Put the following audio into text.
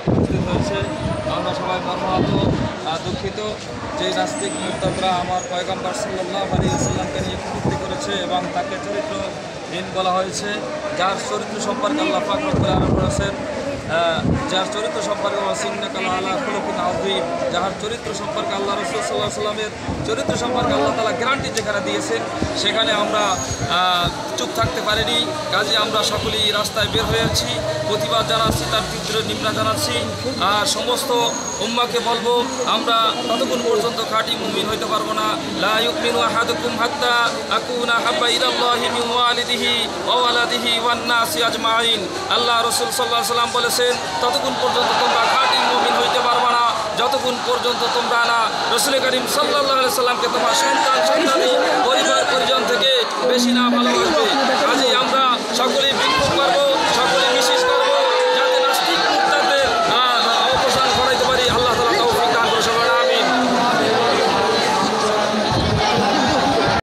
উপস্থিত হয়েছে। আমরা সবাই মর্মাহত দুঃখিত যে নাস্তিক মুরতাদরা আমার পয়গম্বর সাল্লাল্লাহু আলাইহি ওয়াসাল্লামকে নিয়ে কটূক্তি করেছে এবং তাকে চরিত্রহীন বলা হয়েছে। যার চরিত্র সম্পর্কে আল্লাহ পাক রব্বুল আলামিন বলেছেন, যার চরিত্র সম্পর্কে যাহার চরিত্র সম্পর্কে আল্লাহ রাসূল সাল্লাল্লাহু আলাইহি ওয়াসাল্লামের চরিত্র সম্পর্কে আল্লাহ তাআলা গ্যারান্টি যেখানে দিয়েছেন সেখানে আমরা চুপ থাকতে পারিনি। কাজে আমরা সকলেই রাস্তায় বের হয়েছি, প্রতিবাদ জানাচ্ছি, তার তীব্র নিন্দা জানাচ্ছি। আর সমস্ত উম্মাকে বলবো, আমরা ততক্ষণ পর্যন্ত খাঁটি মুমিন হইতে পারবো না। লা ইউমিনু আহাদুকুম হাত্তা আকুনা হাব্বা ইলাল্লাহি মিন ওয়ালিদিহি ওয়া ওয়ালাদিহি ওয়ান নাসি আজমাইন। আল্লাহ রাসূল সাল্লাল্লাহু আলাইহি ওয়াসাল্লাম বলেছেন, ততক্ষণ পর্যন্ত তোমরা খাঁটি মুমিন হইতে পারবে না যতক্ষণ পর্যন্ত তোমরা না রাসূল করিম সাল্লাল্লাহু আলাইহি ওয়াসাল্লামকে তোমার সন্তানি পরিবার পরিজন থেকে বেশি না ভালোবাসবে। কাজেই আমরা সকলেই বিক্ষোভ করবো।